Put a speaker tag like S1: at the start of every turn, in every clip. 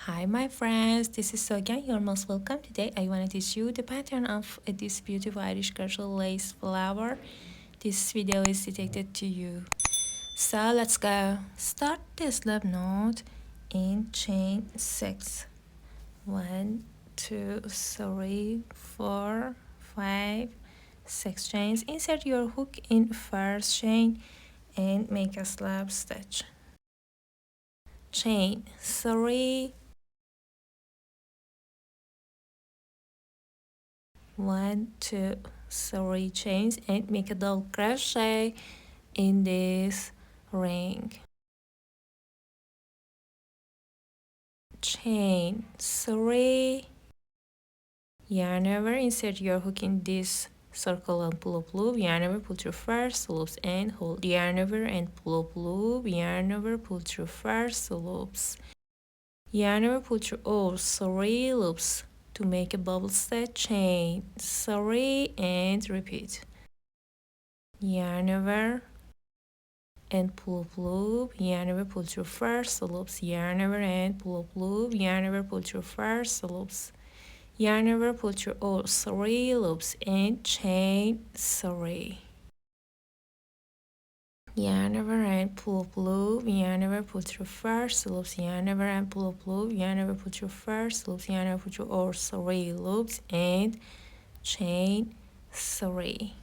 S1: Hi my friends, this is Soga. You're most welcome. Today I want to teach you the pattern of this beautiful Irish crochet lace flower. This video is dedicated to you. So let's go. Start the slip knot in chain 6. 1, 2, 3, 4, 5, 6 chains. Insert your hook in first chain and make a slip stitch. Chain 3, 1, 2, 3 chains and make a double crochet in this ring. Chain 3, yarn over, insert your hook in this circle and pull up loop, yarn over, pull through first loops and hold, yarn over and pull up loop, yarn over, pull through first loops, yarn over, pull through all 3 loops to make a bubble stitch, chain 3 and repeat. Yarn over and pull up loop, yarn over, pull through first loops, yarn over and pull up loop, yarn over, pull through first loops, yarn over, pull through all 3 loops and chain 3. Yarn over and pull up loop, yarn over, pull through first loops, yarn over and pull up loop, yarn over, pull through first loops, yarn over, pull through all 3 loops and chain 3.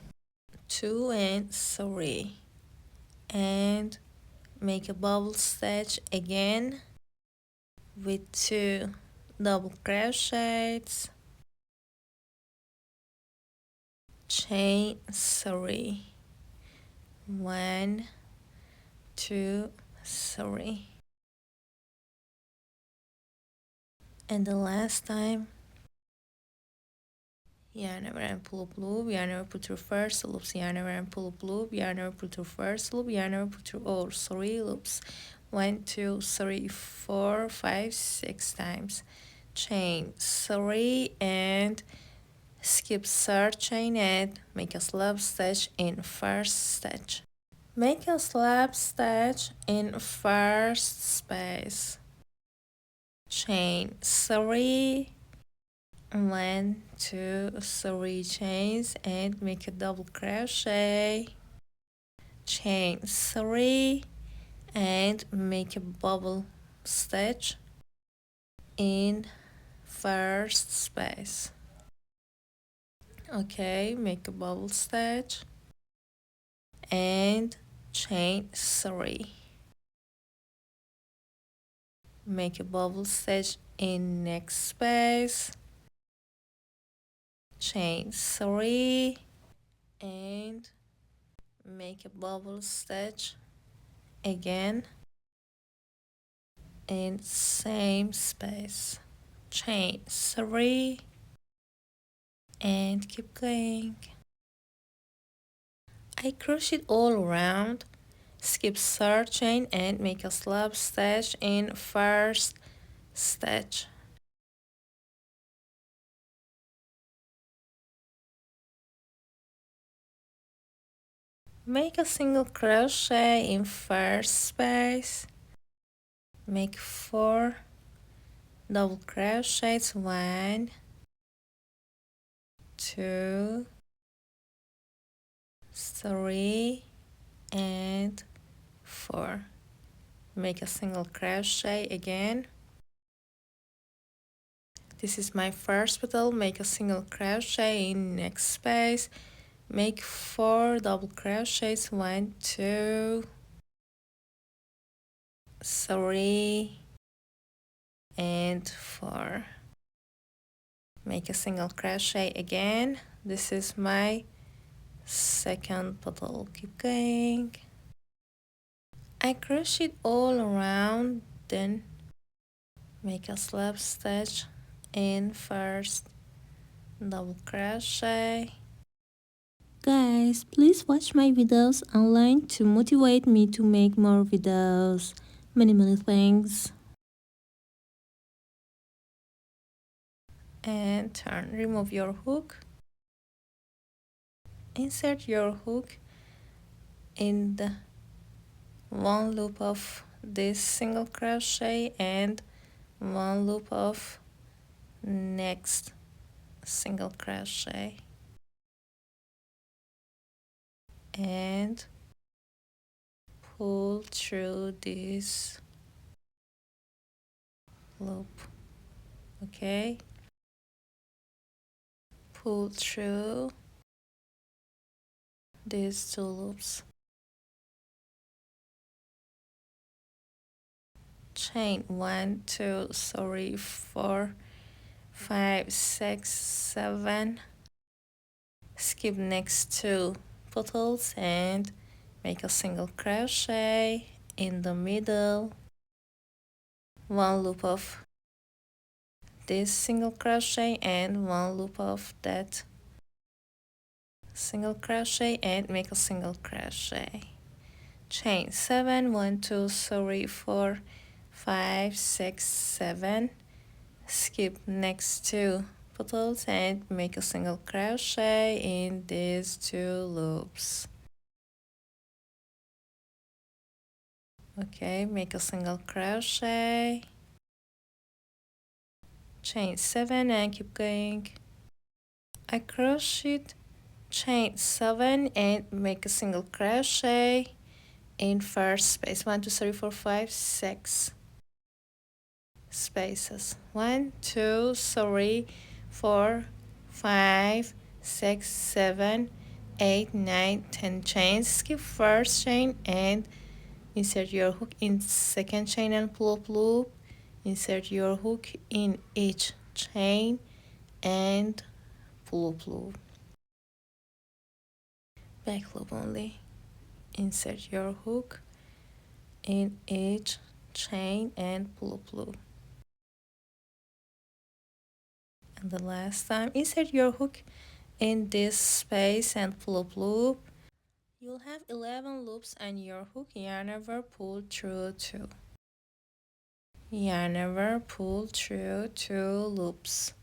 S1: 2 and 3 and make a bubble stitch again with 2 double crochets, chain 3, 1, 2, 3, and the last time yarn over and pull up loop, yarn over, pull through first loops, yarn over and pull up loop, yarn over, pull through first loop, yarn over, pull through all 3 loops, 1, 2, 3, 4, 5, 6 times, chain 3 and skip third chain and make a slip stitch in first stitch. Make a slip stitch in first space, chain 3, 1, 2, 3 chains and make a double crochet, chain 3 and make a bubble stitch in first space. Okay, make a bubble stitch and chain 3. Make a bubble stitch in next space, chain 3 and make a bubble stitch again in same space, chain 3 and keep going. I crocheted all around, skip third chain and make a slip stitch in first stitch. Make a single crochet in first space, make 4 double crochets, 1, 2, 3 and 4. Make a single crochet again. This is my first petal. Make a single crochet in next space, make 4 double crochets, 1, 2, 3 and 4. Make a single crochet again. This is my second petal. Keep going. I crocheted all around, then make a slip stitch in first double crochet. Guys, please watch my videos online to motivate me to make more videos. Many thanks. And turn, remove your hook, insert your hook in the one loop of this single crochet and 1 loop of next single crochet and pull through this loop. Okay, pull through these 2 loops, chain 1 2 3 4 5 6 7, skip next 2 petals and make a single crochet in the middle, 1 loop of this single crochet and 1 loop of that single crochet and make a single crochet, chain 7 1 2 3 4 5 6 7, skip next 2 petals and make a single crochet in these 2 loops. Okay, make a single crochet, chain 7 and keep going. I crocheted, chain 7 and make a single crochet in first space, 1 2 3 4 5 6 spaces, 1 2 3 4 5 6 7 8 9 10 chains, skip first chain and insert your hook in second chain and pull up loop, insert your hook in each chain and pull up loop, back loop only, insert your hook in each chain and pull up loop, and the last time insert your hook in this space and pull up loop. You'll have 11 loops and your hook yarn over, pull through 2, yarn over, pull through 2 loops,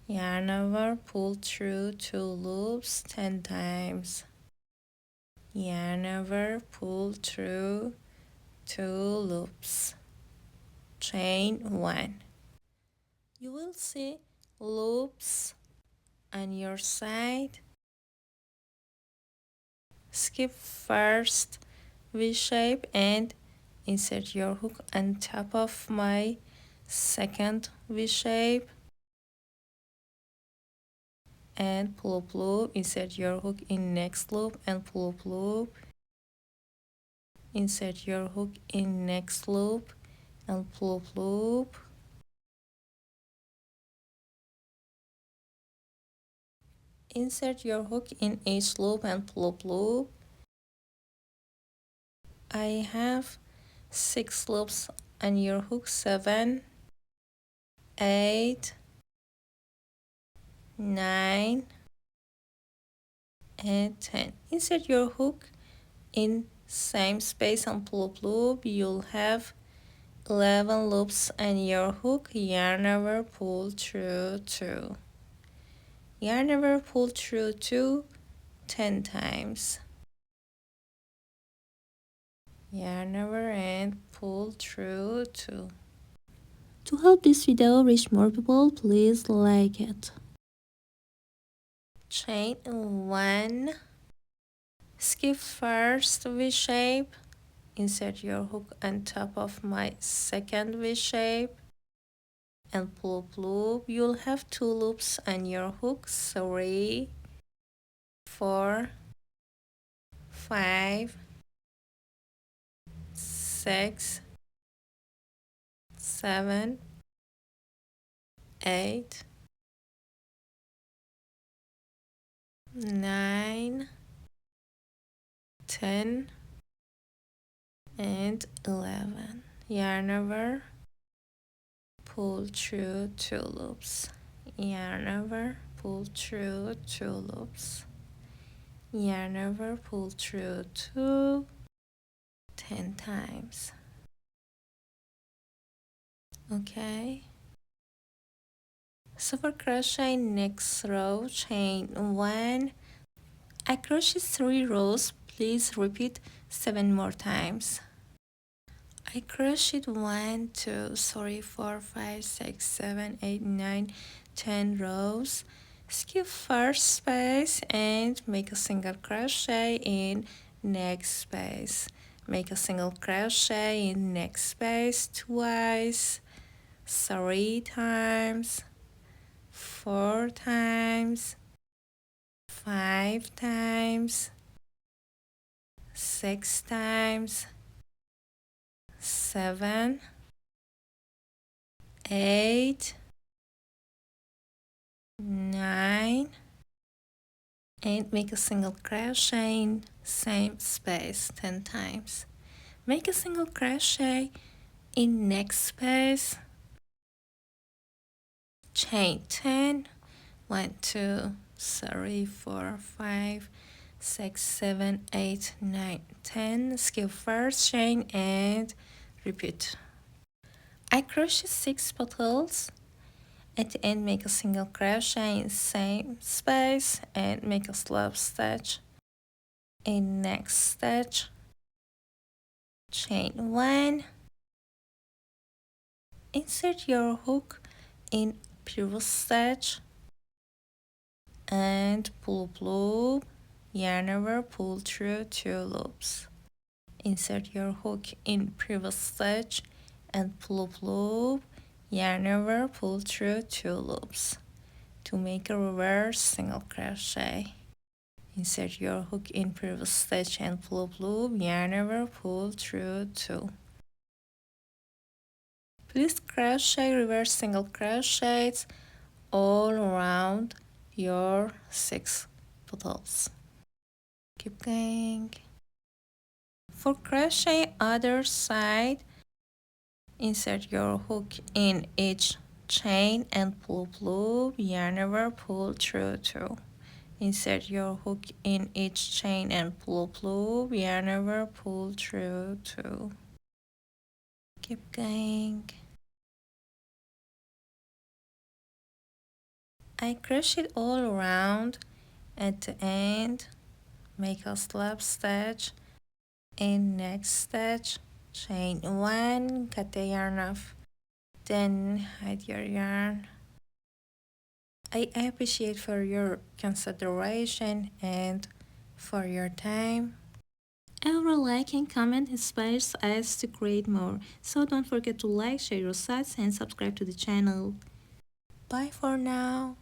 S1: yarn over, pull through 2 loops 10 times, yarn over, pull through 2 loops, chain 1. You will see loops on your side. Skip first V shape and insert your hook on top of my second V shape and pull up loop, insert your hook in next loop and pull up loop, insert your hook in next loop and pull up loop, insert your hook in each loop and pull up loop. I have 6 loops on your hook, 7 8 9 and 10. Insert your hook in same space and pull up loop. You'll have 11 loops on your hook, yarn over, pull through 2, yarn over, pull through 2 10 times, yarn over and pull through 2. To help this video reach more people, please like it. Chain 1, skip first V shape, insert your hook on top of my second V shape and pull up loop. You'll have 2 loops on your hook, 3 4 5 6 7 8 9 10 and 11. Yarn over, pull through 2 loops, yarn over, pull through 2 loops, yarn over, pull through 2 10 times. Okay, so for crochet next row, chain 1, I crochet 3 rows, please repeat 7 more times. I crocheted 1, 2, 3, 4, 5, 6, 7, 8, 9, 10 rows. Skip first space and make a single crochet in next space. Make a single crochet in next space twice, 3 times, 4 times, 5 times, 6 times, 7, 8, 9, and make a single crochet in same space 10 times. Make a single crochet in next space, chain 10, 1, 2, 3, 4, 5, 6, 7, 8, 9, 10. Skip first chain and repeat. I crochet 6 petals. At the end, make a single crochet in same space and make a slip stitch in next stitch, chain 1, insert your hook in previous stitch and pull up loop, yarn over, pull through 2 loops. Insert your hook in previous stitch and pull up loop, yarn over, pull through 2 loops to make a reverse single crochet. Insert your hook in previous stitch and pull up loop, yarn over, pull through 2. Please crochet reverse single crochets all around your 6 petals. Keep going. For crochet other side, insert your hook in each chain and pull up loop, yarn over, pull through 2. Insert your hook in each chain and pull up loop, yarn over, pull through 2. Keep going. I crochet all around. At the end, make a slip stitch in next stitch, chain 1, cut the yarn off, then hide your yarn. I appreciate for your consideration and for your time. Every like and comment inspires us to create more, so don't forget to like, share your thoughts and subscribe to the channel. Bye for now.